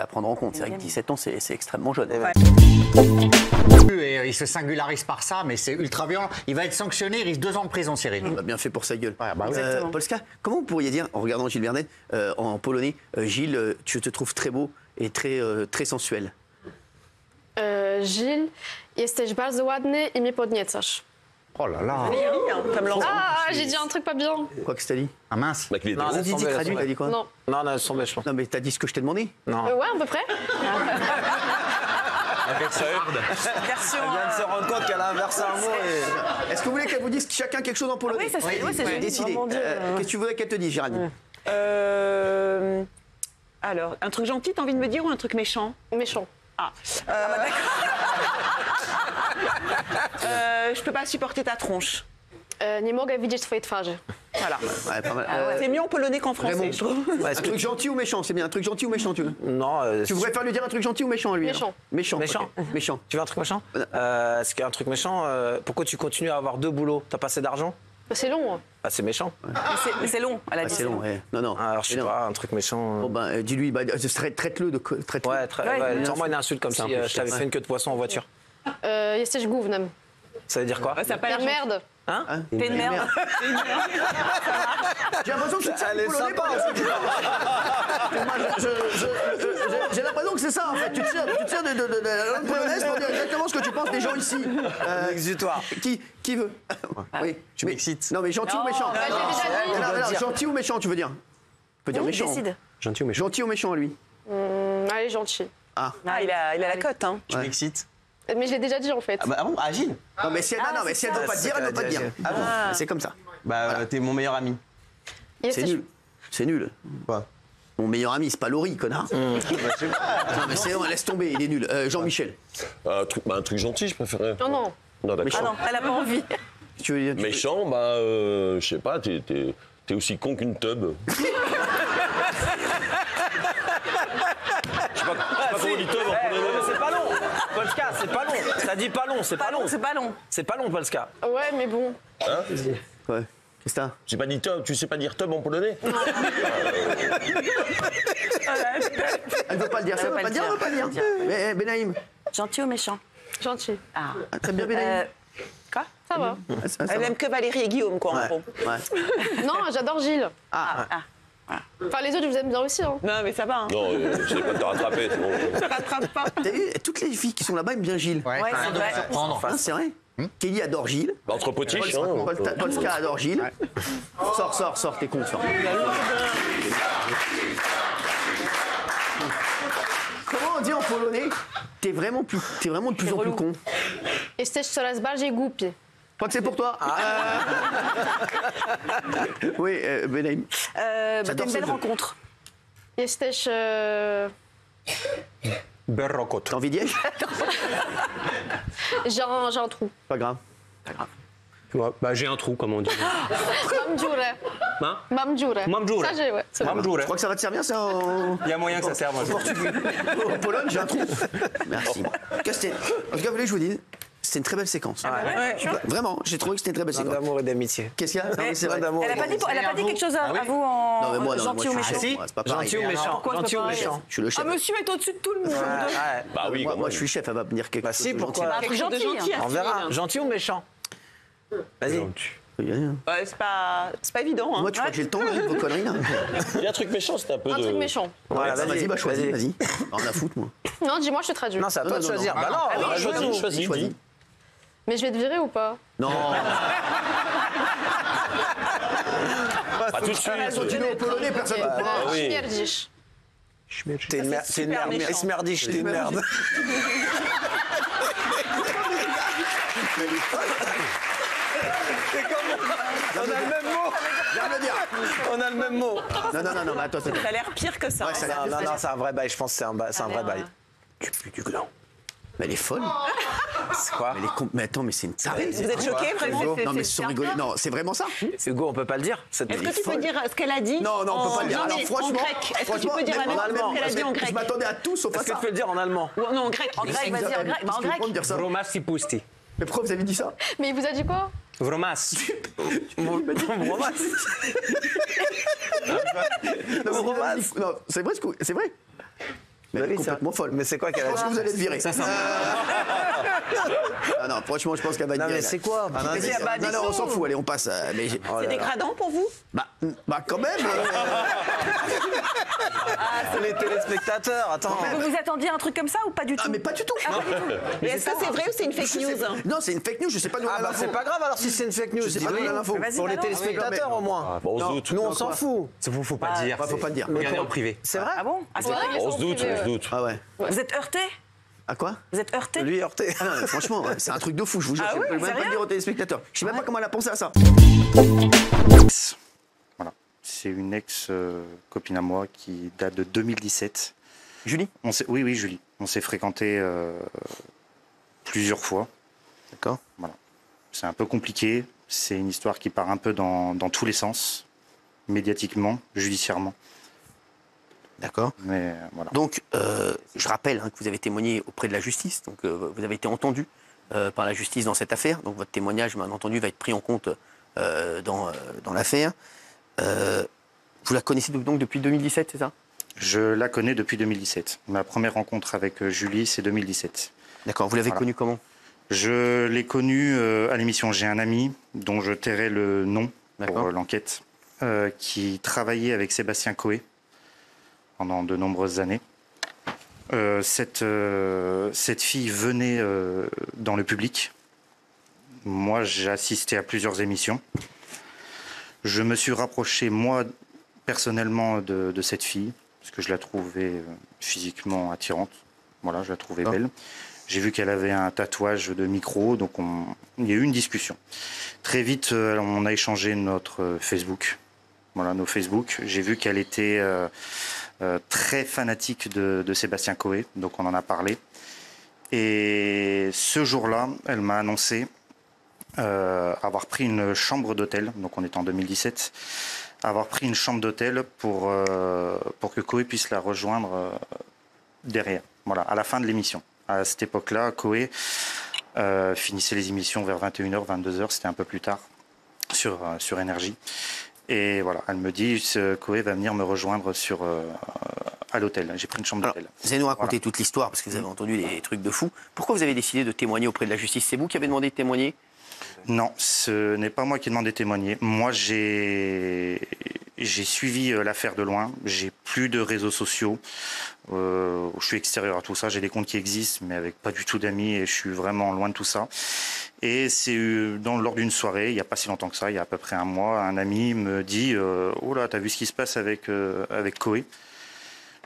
à prendre en compte. C'est vrai que 17 ans, c'est extrêmement jeune. Et il se singularise par ça, mais c'est ultra violent. Il va être sanctionné, il risque 2 ans de prison, Cyril. Bien fait pour sa gueule. Ouais, Polska, comment vous pourriez dire, en regardant Gilles Vernet, en polonais, Gilles, je te trouve très beau et très sensuel? Gilles, jesteś bardzo ładny i mnie podniecasz. Oh là là. Ah, j'ai dit un truc pas bien. Quoi que t'as dit? Ah mince. Dis, traduis, t'as dit quoi? Non. Non, laisse tomber, je pense. Non, mais t'as dit ce que je t'ai demandé? Non. Ouais, à peu près. Elle vient de se rendre compte qu'elle a inversé un mot. Est-ce que vous voulez qu'elle vous dise chacun quelque chose en polonais? Oui, ça c'est décidé. Qu'est-ce que tu voudrais qu'elle te dise, Géraldine? Alors, un truc gentil, t'as envie de me dire, ou un truc méchant? Méchant. Je peux pas supporter ta tronche. Nie mogę widzieć twojej twarzy. Voilà. Ouais, pas mal. C'est mieux en polonais qu'en français, je trouve. Un truc gentil ou méchant? C'est bien, un truc gentil ou méchant, tu veux? Non. Tu voudrais faire lui dire un truc gentil ou méchant, lui? Méchant. Méchant. Méchant. Tu veux un truc méchant? Est-ce qu'il y a un truc méchant? Pourquoi tu continues à avoir 2 boulots? T'as pas assez d'argent? C'est long. Ah, c'est méchant. Mais c'est long, elle a dit. C'est long, ouais. Non. Alors, je sais pas, un truc méchant. Bon, ben, dis-lui, traite-le de. Traite-le. Ouais, sors-moi une insulte comme si je t'avais fait une queue de poisson en voiture. Jesteś gównem. Ça veut dire quoi? Ça T'es une merde. Hein? T'es une merde. J'ai l'impression que tu te polonais pas. J'ai l'impression donc c'est ça en fait. Tu te sers de la langue polonaise pour dire exactement ce que tu penses des gens ici. Exutoire. Qui veut? Oui. Tu m'excites. Non mais gentil ou méchant? Gentil ou méchant, tu veux dire? Tu peux dire méchant. Décide. Gentil ou méchant? Gentil ou méchant, lui? Allez, gentil. Ah. Ah, il a la cote, hein. Tu m'excites. Mais je l'ai déjà dit en fait. Ah bon, Agile? Non mais si elle ne doit pas te dire, elle ne doit pas te dire. Ah bon? C'est comme ça. Bah, t'es mon meilleur ami. C'est nul. C'est nul. Quoi? Mon meilleur ami, c'est pas Laurie, connard. Non mais c'est bon, laisse tomber, il est nul. Jean-Michel. Un truc gentil, je préférais. Non, non. Non, d'accord. Ah non, elle a pas envie. Tu veux dire, Méchant, bah, je sais pas, t'es aussi con qu'une tub. Je sais pas comment on dit tub en polonais. C'est pas long. Polska, c'est pas long. Ça dit pas long, c'est pas long. C'est pas long. C'est pas long, Polska. Ouais, mais bon. Hein? Ouais. Qu'est-ce que t'as? J'ai pas dit tub, tu sais pas dire tub en polonais? Elle veut pas le dire, ça veut pas le dire, elle veut pas le dire. Mais Benaïm. Gentil ou méchant? Gentil. Ah, très bien Benaïm. Quoi? Ça va. Elle aime que Valérie et Guillaume, quoi, en gros. Ouais. Non, j'adore Gilles. Ah. Enfin, les autres, je vous aime bien aussi. Hein. Non, mais ça va. Hein. Non, je sais pas te rattraper. c'est bon. Ça rattrape pas. T'as vu, toutes les filles qui sont là-bas aiment bien Gilles. Ouais, Ouais, ça c'est vrai. surprendre. Hein, c'est vrai. Kelly adore Gilles. Bah, entre potiches, hein. Polska adore Gilles. Sors, t'es con, sors. Comment on dit en polonais? T'es vraiment de plus en plus con. Jesteś coraz bardziej głupi. Je crois que c'est pour toi. Oui, Benaïm. T'as une belle rencontre. Jesteś... Berrokot. T'as envie d'y aller? J'ai un trou. Pas grave. Ouais, bah, j'ai un trou, comme on dit. Mam dziurę. Hein? Mam dziurę. Mam dziurę. Ça, j'ai, ouais. c'est bon. Mam Je dziurę. crois que ça va te servir, ça, en... Il y a moyen que ça serve, moi. En Pologne, j'ai un trou. Merci. En tout cas, vous voulez que je vous dise, c'était une très belle séquence. Ouais. Vraiment, j'ai trouvé que c'était une très belle Plein séquence. d'amour et d'amitié. Qu'est-ce qu'il y a? Non, mais c'est vrai. d'amour. Elle a pas dit quelque chose à vous en Non, mais moi, gentil ou je méchant? suis chef, moi, c'est pas pareil. Gentil ou méchant? Pourquoi Gentil ou c'est pas méchant? Je suis le chef. Ah, monsieur est au-dessus de tout le monde. Ouais. Bah oui, moi, quand je même. suis chef, elle va me dire quelque Bah chose. si, de pourquoi? gentil. Un truc gentil. On verra. Gentil ou méchant? Vas-y. Il y a rien. Ouais, c'est pas évident. Hein. Moi, tu crois que j'ai le temps de vos conneries là? Il y a un truc méchant, c'est un peu Un de. truc méchant. Voilà, Vas-y, bah choisis, vas-y. On a foutre, moi. Non, dis-moi, je te traduis. Non, c'est à toi de choisir. Bah non, Ah, choisis. Mais je vais te virer ou pas? Non. Pas tout de suite. Continuez au polonais, personne ne comprend. oui. Śmierdzisz. T'es une merde. T'es une merde. méchant. Esmerdiche, t'es une merde. On a le même mot. Viens me le dire. On a le même mot. Non, mais attends. Ça a l'air pire que ça. Ouais, ça a l'air Non, c'est un vrai bail. Je pense que c'est un vrai bail. Tu pues du gland. Mais elle est folle. C'est quoi? Mais attends, mais c'est une tarée. Vous êtes choqués, vraiment? Non, mais sans rigoler. Non, c'est vraiment ça? Hugo, on peut pas le dire. Est-ce que tu peux dire ce qu'elle a dit? Non, on peut pas le dire. Alors franchement, en grec. Est-ce que tu peux dire même en allemand ce qu'elle a parce dit en que grec? Je m'attendais à tout sauf à Est-ce que ça. tu peux le dire en allemand? Non, en grec. En grec, vas-y, en grec. Bah, en grec. Me dire ça. Vromas si pusti. Mais pourquoi vous avez dit ça? Mais il vous a dit quoi? Vromas. Vromas. Non, c'est vrai, c'est vrai. Mais elle est complètement folle. Mais c'est quoi qu'elle Je a pense dit? que vous allez le virer. Ah non, franchement, je pense qu'elle va le Non, virer. mais c'est quoi? Non, on s'en fout, allez, on passe. Mais C'est dégradant pour vous? bah quand même. C'est les téléspectateurs, attends. Vous vous attendiez à un truc comme ça ou pas du tout? Ah, mais pas du tout. Et est-ce que c'est vrai ou c'est une fake news? Non, c'est une fake new, je sais pas d'où Ah elle a bah l'info. c'est pas grave alors si c'est une fake news. Je sais pas d'où elle a l'info. Vas-y, Pour les balance. téléspectateurs au moins. Bon, on se doute. Nous on s'en fout. Faut pas dire. Faut pas le dire. Regardez en privé. C'est vrai? Ah bon? Ah, c'est Faudrait vrai? régler ça On en se doute, privé, on se ouais. doute. Ah ouais. Vous êtes heurté? À quoi? Vous êtes heurté? Lui heurté. Ah non, mais franchement, c'est un truc de fou, je vous jure. Ah Je ouais, peux même pas sérieux? le dire aux téléspectateurs. Je sais même pas comment elle a pensé à ça. Voilà. C'est une ex-copine à moi qui date de 2017. Julie? Oui, Julie. On s'est fréquenté plusieurs fois. D'accord. Voilà. C'est un peu compliqué. C'est une histoire qui part un peu dans tous les sens, médiatiquement, judiciairement. D'accord. Mais voilà. Donc, je rappelle que vous avez témoigné auprès de la justice. Donc, vous avez été entendu par la justice dans cette affaire. Donc, votre témoignage, bien entendu, va être pris en compte dans l'affaire. Vous la connaissez donc depuis 2017, c'est ça? Je la connais depuis 2017. Ma première rencontre avec Julie, c'est 2017. D'accord. Vous l'avez Voilà. connue comment? Je l'ai connue à l'émission J'ai un ami, dont je tairai le nom pour l'enquête, qui travaillait avec Sébastien Coé pendant de nombreuses années. Cette fille venait dans le public. Moi, j'ai assisté à plusieurs émissions. Je me suis rapproché, moi, personnellement, de cette fille, parce que je la trouvais physiquement attirante. Voilà, je la trouvais belle. J'ai vu qu'elle avait un tatouage de micro, donc il y a eu une discussion. Très vite, on a échangé notre Facebook. Voilà, nos Facebook. J'ai vu qu'elle était très fanatique de Sébastien Coé, donc on en a parlé. Et ce jour-là, elle m'a annoncé avoir pris une chambre d'hôtel, donc on est en 2017, avoir pris une chambre d'hôtel pour que Coé puisse la rejoindre derrière, voilà, à la fin de l'émission. À cette époque-là, Coé finissait les émissions vers 21h, 22h, c'était un peu plus tard, sur Énergie. Et voilà, elle me dit, Coé va venir me rejoindre à l'hôtel. J'ai pris une chambre d'hôtel. Vous allez nous raconter toute l'histoire, parce que vous avez entendu des trucs de fou. Pourquoi vous avez décidé de témoigner auprès de la justice? C'est vous qui avez demandé de témoigner? Non, ce n'est pas moi qui ai demandé de témoigner. Moi, j'ai suivi l'affaire de loin. J'ai plus de réseaux sociaux. Je suis extérieur à tout ça. J'ai des comptes qui existent, mais avec pas du tout d'amis, et je suis vraiment loin de tout ça. Et c'est lors d'une soirée, il n'y a pas si longtemps que ça, il y a à peu près un mois, un ami me dit « Oh là, t'as vu ce qui se passe avec Coé ?»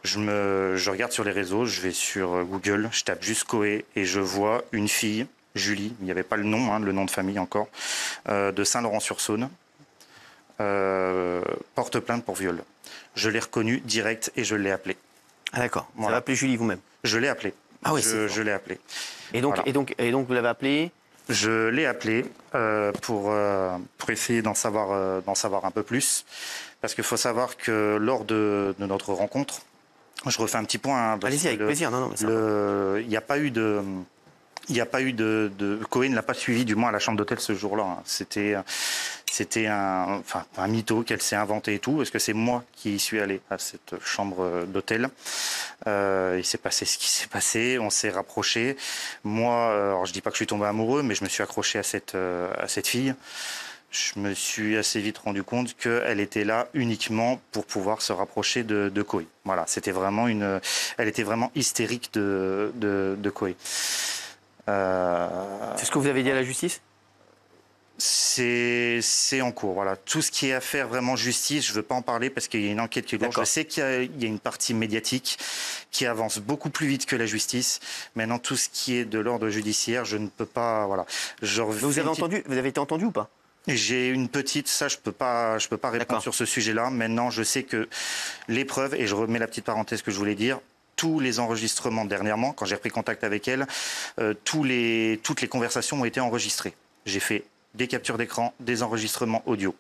Je regarde sur les réseaux, je vais sur Google, je tape juste Coé et je vois une fille, Julie, il n'y avait pas le nom de famille encore, de Saint-Laurent-sur-Saône, porte plainte pour viol. Je l'ai reconnue direct et je l'ai appelée. Ah d'accord, voilà. Vous avez appelé Julie vous-même? Je l'ai appelée. Ah oui, je l'ai appelée. Et donc, voilà. et donc vous l'avez appelée? Je l'ai appelée pour essayer d'en savoir un peu plus. Parce qu'il faut savoir que lors de notre rencontre, je refais un petit point. Allez-y, avec plaisir. Il n'y a pas eu de... Coé ne l'a pas suivi, du moins à la chambre d'hôtel ce jour-là. C'était un mytho qu'elle s'est inventé et tout, parce que c'est moi qui suis allé à cette chambre d'hôtel. Il s'est passé ce qui s'est passé, on s'est rapprochés. Moi, alors je dis pas que je suis tombé amoureux, mais je me suis accroché à cette fille. Je me suis assez vite rendu compte qu'elle était là uniquement pour pouvoir se rapprocher de Coé. Voilà, elle était vraiment hystérique de Coé. C'est ce que vous avez dit à la justice? C'est en cours, voilà. Tout ce qui est à faire vraiment justice, je ne veux pas en parler parce qu'il y a une enquête qui est lourde. Je sais qu'il y a une partie médiatique qui avance beaucoup plus vite que la justice. Maintenant, tout ce qui est de l'ordre judiciaire, je ne peux pas, voilà. Vous avez été entendu ou pas? J'ai une petite, ça je peux pas répondre sur ce sujet-là. Maintenant, je sais que les preuves, et je remets la petite parenthèse que je voulais dire, tous les enregistrements dernièrement, quand j'ai repris contact avec elle, toutes les conversations ont été enregistrées. J'ai fait des captures d'écran, des enregistrements audio.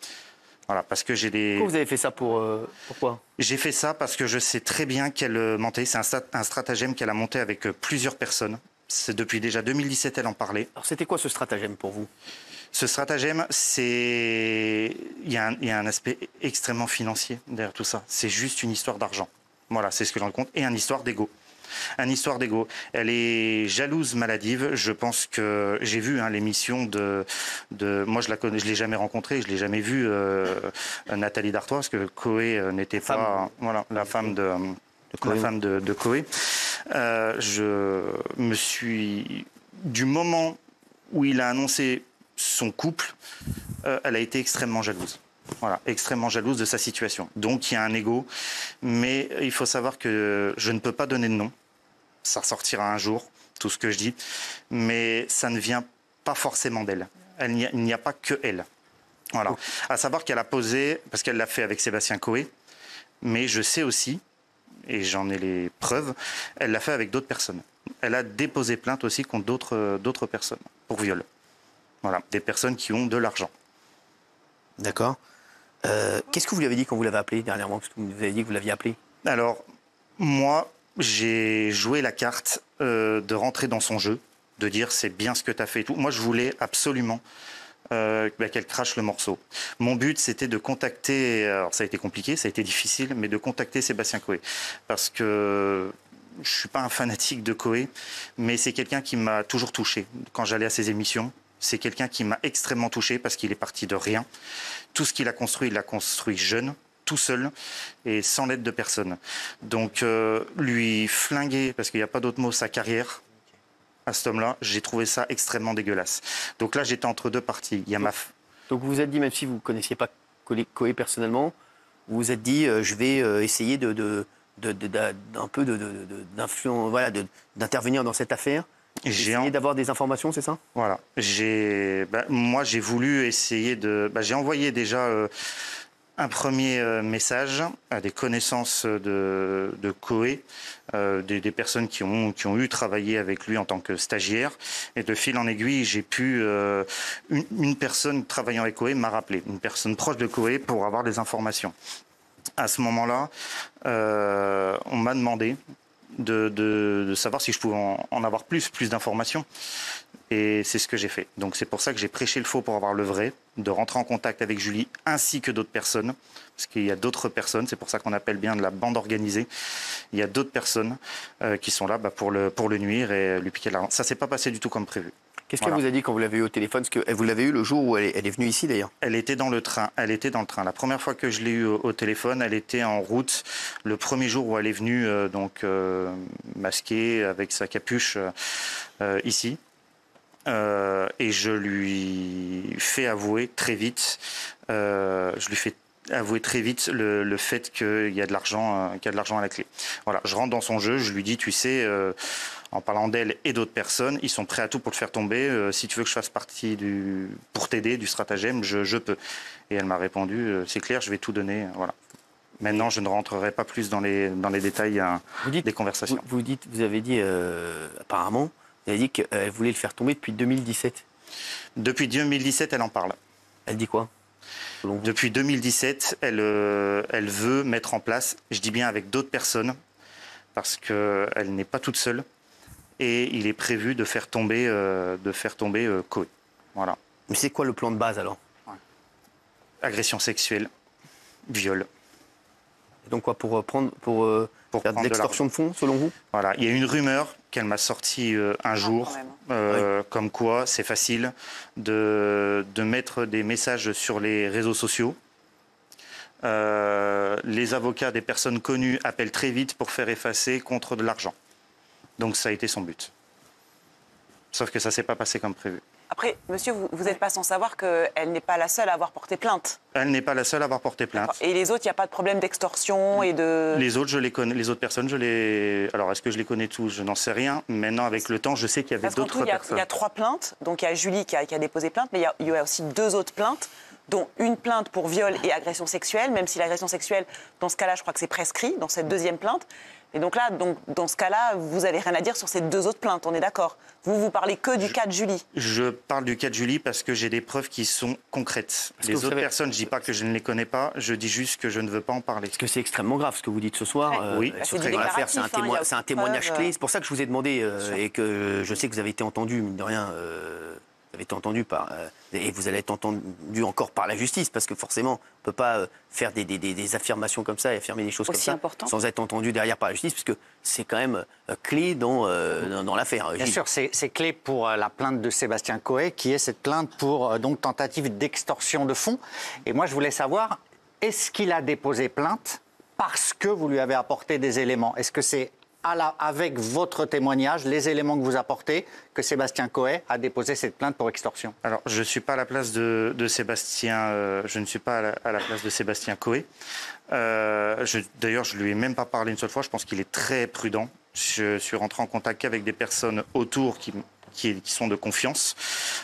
Voilà, parce que j'ai des... Pourquoi vous avez fait ça pourquoi? J'ai fait ça parce que je sais très bien qu'elle mentait. C'est un stratagème qu'elle a monté avec plusieurs personnes. C'est depuis déjà 2017, elle en parlait. Alors c'était quoi ce stratagème pour vous? Ce stratagème, il y a un aspect extrêmement financier derrière tout ça. C'est juste une histoire d'argent. Voilà, c'est ce que j'en compte. Et une histoire d'ego. Une histoire d'ego. Elle est jalouse, maladive. Je pense que j'ai vu l'émission de... Moi, je la connais, je l'ai jamais rencontrée, je l'ai jamais vue, Nathalie Dartois, parce que Coé n'était pas... Voilà, la femme de Coé. Je me suis... Du moment où il a annoncé son couple, elle a été extrêmement jalouse. Voilà, extrêmement jalouse de sa situation. Donc il y a un ego, mais il faut savoir que je ne peux pas donner de nom. Ça ressortira un jour, tout ce que je dis, mais ça ne vient pas forcément d'elle. Il n'y a pas que elle. Voilà. À savoir qu'elle a posé, parce qu'elle l'a fait avec Sébastien Coé, mais je sais aussi, et j'en ai les preuves, elle l'a fait avec d'autres personnes. Elle a déposé plainte aussi contre d'autres personnes pour viol. Voilà, des personnes qui ont de l'argent. D'accord. Qu'est-ce que vous lui avez dit quand vous l'avez appelé dernièrement? Qu'est-ce que vous avez dit que vous l'aviez appelé? Alors, moi, j'ai joué la carte de rentrer dans son jeu, de dire c'est bien ce que tu as fait et tout. Moi, je voulais absolument qu'elle crache le morceau. Mon but, c'était de contacter, alors ça a été compliqué, ça a été difficile, mais de contacter Sébastien Coé. Parce que je ne suis pas un fanatique de Coé, mais c'est quelqu'un qui m'a toujours touché quand j'allais à ses émissions. C'est quelqu'un qui m'a extrêmement touché parce qu'il est parti de rien. Tout ce qu'il a construit, il l'a construit jeune. tout seul et sans l'aide de personne. Donc lui flinguer, parce qu'il n'y a pas d'autre mot, sa carrière, à cet homme-là, j'ai trouvé ça extrêmement dégueulasse. Donc là, j'étais entre deux parties. Il y a Donc vous vous êtes dit, même si vous ne connaissiez pas Coé personnellement, vous vous êtes dit, je vais essayer d'un peu d'influence, voilà, d'intervenir dans cette affaire. Essayer d'avoir des informations, c'est ça? Voilà. Moi, j'ai voulu essayer de... j'ai envoyé déjà un premier message à des connaissances de Coé, des personnes qui ont eu travaillé avec lui en tant que stagiaire. Et de fil en aiguille, j'ai pu... une personne travaillant avec Coé m'a rappelé, une personne proche de Coé, pour avoir des informations. À ce moment-là, on m'a demandé de savoir si je pouvais en avoir plus d'informations. Et c'est ce que j'ai fait. Donc c'est pour ça que j'ai prêché le faux pour avoir le vrai, de rentrer en contact avec Julie ainsi que d'autres personnes, parce qu'il y a d'autres personnes, c'est pour ça qu'on appelle bien de la bande organisée. Il y a d'autres personnes qui sont là pour le nuire et lui piquer de l'argent. Ça ne s'est pas passé du tout comme prévu. Qu'est-ce qu'elle vous a dit quand vous l'avez eu au téléphone? Parce que vous l'avez eu le jour où elle est venue ici d'ailleurs. Elle était dans le train. La première fois que je l'ai eu au téléphone, elle était en route. Le premier jour où elle est venue, masquée avec sa capuche ici. Et je lui fais avouer très vite. Je lui fais avouer très vite le fait qu'il y a de l'argent, à la clé. Voilà, je rentre dans son jeu. Je lui dis, tu sais. En parlant d'elle et d'autres personnes, ils sont prêts à tout pour te faire tomber. Si tu veux que je fasse partie pour t'aider du stratagème, je peux. Et elle m'a répondu, c'est clair, je vais tout donner. Voilà. Maintenant, je ne rentrerai pas plus dans les détails des conversations. Vous avez dit, apparemment, vous avez dit qu'elle voulait le faire tomber depuis 2017. Depuis 2017, elle en parle. Elle dit quoi? Depuis 2017, elle veut mettre en place, je dis bien avec d'autres personnes, parce qu'elle n'est pas toute seule. Et il est prévu de faire tomber Coé. Voilà. Mais c'est quoi le plan de base alors? Agression sexuelle, viol. Et donc quoi, pour faire de l'extorsion de fonds, selon vous? Voilà, il y a une rumeur qu'elle m'a sortie un jour, comme quoi c'est facile de mettre des messages sur les réseaux sociaux. Les avocats des personnes connues appellent très vite pour faire effacer contre de l'argent. Donc ça a été son but. Sauf que ça ne s'est pas passé comme prévu. Après, monsieur, vous n'êtes pas sans savoir qu'elle n'est pas la seule à avoir porté plainte. Elle n'est pas la seule à avoir porté plainte. Et les autres, il n'y a pas de problème d'extorsion et de... Les autres, je les connais. Les autres personnes, je les... Alors, est-ce que je les connais tous? Je n'en sais rien. Maintenant, avec le temps, je sais qu'il y avait d'autres personnes. Il y a 3 plaintes. Donc, il y a Julie qui a déposé plainte, mais il y a aussi 2 autres plaintes, dont une plainte pour viol et agression sexuelle, même si l'agression sexuelle, dans ce cas-là, je crois que c'est prescrit, dans cette 2e plainte. Et donc là, dans ce cas-là, vous n'avez rien à dire sur ces 2 autres plaintes, on est d'accord? Vous parlez que du cas de Julie? Je parle du cas de Julie parce que j'ai des preuves qui sont concrètes. Les autres personnes, je ne dis pas que je ne les connais pas, je dis juste que je ne veux pas en parler. Parce que c'est extrêmement grave ce que vous dites ce soir. Oui, sur l'affaire, c'est un témoignage clé. C'est pour ça que je vous ai demandé, et que je sais que vous avez été entendu, mine de rien, vous avez été entendu et vous allez être entendu encore par la justice, parce que forcément, on ne peut pas faire des affirmations comme ça et affirmer des choses aussi comme ça sans être entendu derrière par la justice, parce que c'est quand même clé dans l'affaire. Bien sûr, c'est clé pour la plainte de Sébastien Coé, qui est cette plainte pour tentative d'extorsion de fonds. Et moi, je voulais savoir, est-ce qu'il a déposé plainte parce que vous lui avez apporté des éléments? Est-ce que c'est avec votre témoignage, les éléments que vous apportez, que Sébastien Coé a déposé cette plainte pour extorsion? Alors, je ne suis pas à la place de Sébastien. Je ne suis pas à la place de Sébastien Coé. D'ailleurs, je lui ai même pas parlé une seule fois. Je pense qu'il est très prudent. Je suis rentré en contact qu'avec des personnes autour qui sont de confiance,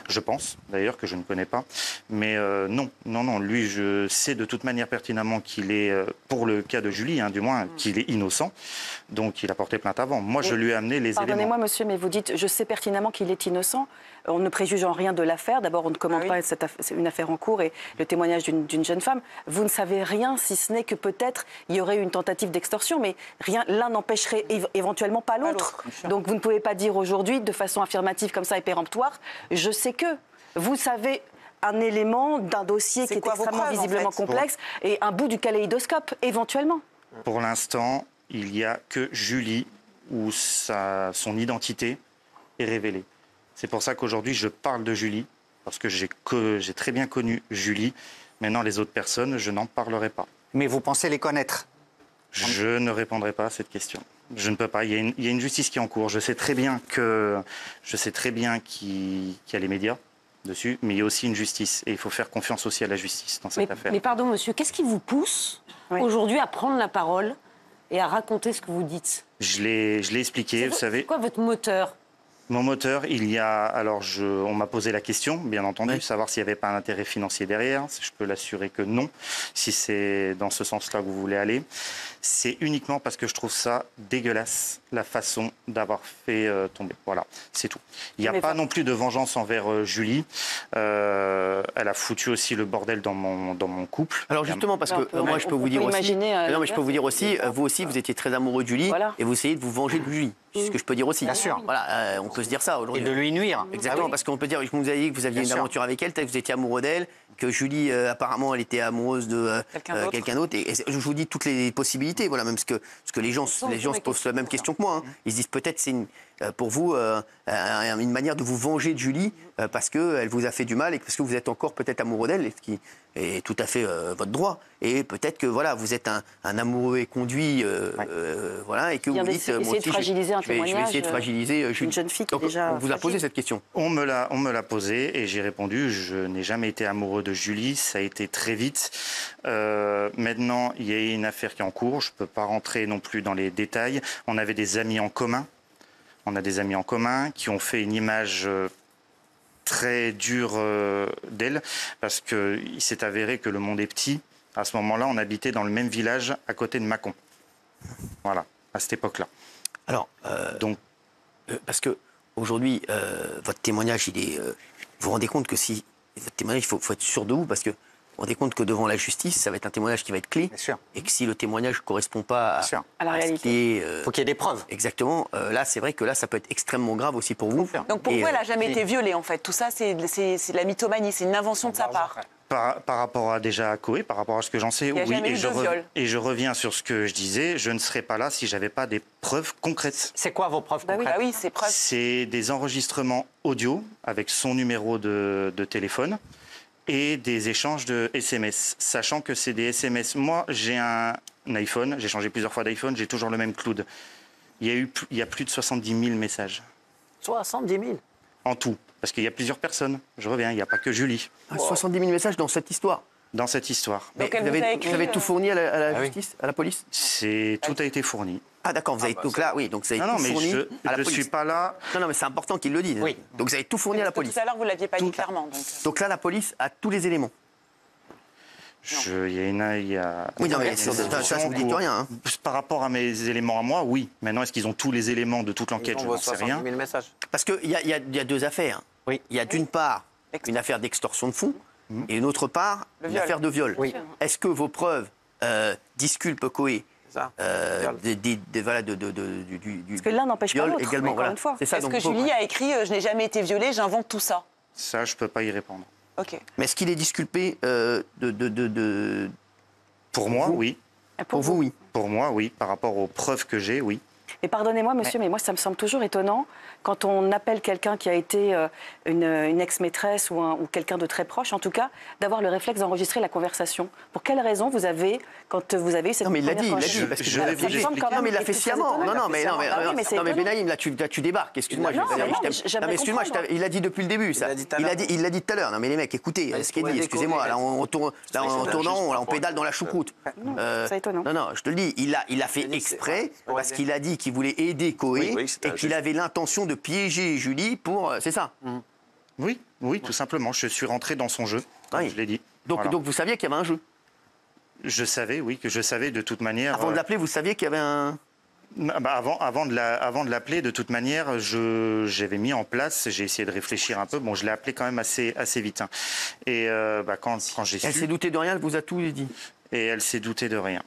je pense, d'ailleurs, que je ne connais pas. Mais non, lui, je sais de toute manière pertinemment qu'il est, pour le cas de Julie, du moins, qu'il est innocent. Donc, il a porté plainte avant. Moi, je lui ai amené les éléments. Pardonnez-moi, monsieur, mais vous dites, je sais pertinemment qu'il est innocent. On ne préjuge en rien de l'affaire. D'abord, on ne commente pas c'est une affaire en cours et le témoignage d'une jeune femme. Vous ne savez rien, si ce n'est que peut-être il y aurait eu une tentative d'extorsion, mais l'un n'empêcherait éventuellement pas l'autre. Donc, vous ne pouvez pas dire aujourd'hui, de façon affirmative comme ça et péremptoire, je sais que. Vous savez un élément d'un dossier qui est extrêmement visiblement complexe et un bout du kaléidoscope, éventuellement. Pour l'instant, il n'y a que Julie où son identité est révélée. C'est pour ça qu'aujourd'hui, je parle de Julie, parce que j'ai très bien connu Julie. Maintenant, les autres personnes, je n'en parlerai pas. Mais vous pensez les connaître? Je ne répondrai pas à cette question. Je ne peux pas. Il y a une justice qui est en cours. Je sais très bien qu'il y a les médias dessus, mais il y a aussi une justice. Et il faut faire confiance aussi à la justice dans cette affaire. Mais pardon, monsieur, qu'est-ce qui vous pousse aujourd'hui à prendre la parole et à raconter ce que vous dites? Je l'ai expliqué, vous savez. C'est quoi votre moteur? Mon moteur, on m'a posé la question, bien entendu, savoir s'il n'y avait pas un intérêt financier derrière. Je peux l'assurer que non, si c'est dans ce sens-là que vous voulez aller. C'est uniquement parce que je trouve ça dégueulasse, la façon d'avoir fait tomber. Voilà, c'est tout. Il n'y a pas non plus de vengeance envers Julie. Elle a foutu aussi le bordel dans mon couple. Alors justement, parce que moi, je peux vous dire aussi... Non, mais je peux vous dire aussi, vous aussi, vous étiez très amoureux de Julie et vous essayez de vous venger de Julie. C'est ce que je peux dire aussi. Bien sûr. Voilà, on peut se dire ça aujourd'hui. Et de lui nuire. Exactement, parce qu'on peut dire, je vous avez dit que vous aviez une aventure avec elle, que vous étiez amoureux d'elle, que Julie, apparemment, elle était amoureuse de quelqu'un d'autre. Et je vous dis toutes les possibilités, voilà, même ce que les gens se posent la même question que moi. Hein. Ils se disent peut-être c'est pour vous une manière de vous venger de Julie parce qu'elle vous a fait du mal et parce que vous êtes encore peut-être amoureux d'elle, ce qui est tout à fait votre droit. Et peut-être que voilà, vous êtes un amoureux éconduit, voilà, et que vous dites, moi aussi, je vais essayer de fragiliser Julie. Une jeune fille qui Donc, déjà on vous a posé cette question. On me l'a posé et j'ai répondu. Je n'ai jamais été amoureux de Julie. Ça a été très vite. Maintenant, il y a une affaire qui est en cours. Je ne peux pas rentrer non plus dans les détails. On avait des amis en commun. On a des amis en commun qui ont fait une image très dure d'elle parce qu'il s'est avéré que le monde est petit. À ce moment-là, on habitait dans le même village à côté de Mâcon. Voilà, à cette époque-là. Alors, parce que aujourd'hui, votre témoignage, vous vous rendez compte que si votre témoignage, il faut être sûr de vous, parce que vous vous rendez compte que devant la justice, ça va être un témoignage qui va être clé. Bien sûr. Et que si le témoignage ne correspond pas à la réalité, il faut qu'il y ait des preuves. Exactement. Là, c'est vrai que là, ça peut être extrêmement grave aussi pour vous. Donc pour vous, elle n'a jamais été violée, en fait. Tout ça, c'est de la mythomanie, c'est une invention de sa part. Par rapport à déjà Koé, par rapport à ce que j'en sais, oui. Et je reviens sur ce que je disais, je ne serais pas là si j'avais pas des preuves concrètes. C'est quoi vos preuves concrètes? Oui, c'est preuves. C'est des enregistrements audio avec son numéro de téléphone et des échanges de SMS, sachant que c'est des SMS. Moi, j'ai un iPhone, j'ai changé plusieurs fois d'iPhone, j'ai toujours le même cloud. Il y a plus de 70 000 messages. 70 000 en tout. Parce qu'il y a plusieurs personnes. Je reviens, il n'y a pas que Julie. 70 000 messages dans cette histoire. Dans cette histoire. Mais vous avez tout fourni à la justice, à la police? Tout a été fourni. Ah d'accord, vous avez donc là, oui, donc vous avez tout fourni à la police. Je suis pas là. Non, mais c'est important qu'il le dise. Oui. Donc vous avez tout fourni à la police. Tout à l'heure, vous l'aviez pas dit clairement. Donc là, la police a tous les éléments. Il y a oui, non, mais ça, vous dites rien. Hein. Par rapport à mes éléments à moi, oui. Maintenant, est-ce qu'ils ont tous les éléments de toute l'enquête? Je n'en sais rien. Parce qu'il y a deux affaires. Oui. Il y a d'une part une affaire d'extorsion de fonds et une autre part une affaire de viol. Oui. Est-ce que vos preuves disculpent Koé Parce que l'un n'empêche pas l'autre, également, encore une fois. Est-ce que Julie a écrit « Je n'ai jamais été violée, j'invente tout ça ». Ça, je ne peux pas y répondre. Ok. Mais est-ce qu'il est disculpé Pour moi, oui. Pour vous, oui. Pour moi, oui. Par rapport aux preuves que j'ai, oui. Mais pardonnez-moi, monsieur, mais moi, ça me semble toujours étonnant quand on appelle quelqu'un qui a été une ex-maîtresse ou quelqu'un de très proche, en tout cas, d'avoir le réflexe d'enregistrer la conversation. Pour quelle raison vous avez, quand vous avez eu cette Non, mais il l'a dit, parce que non, mais il l'a fait sciemment. Non, mais Benaïm, là, tu débarques. Excuse-moi, excuse-moi, il l'a dit depuis le début, ça. Il l'a dit tout à l'heure. Non, mais les mecs, écoutez ce qu'il dit. Excusez-moi, là, on tourne on pédale dans la choucroute. C'est étonnant. Non, je te le dis, il a fait exprès parce qu'il a dit qu'il voulait aider Koé et qu'il avait l'intention de piéger Julie pour... C'est ça? Oui, tout simplement. Je suis rentré dans son jeu, comme je l'ai dit. Donc vous saviez qu'il y avait un jeu? Je savais, oui, que je savais de toute manière... Avant de l'appeler, vous saviez qu'il y avait un... Avant de l'appeler, de toute manière, j'avais mis en place, j'ai essayé de réfléchir un peu. Bon, je l'ai appelé quand même assez vite. Hein. Et quand j'ai su... Elle s'est doutée de rien, elle vous a tout dit? Et elle s'est doutée de rien.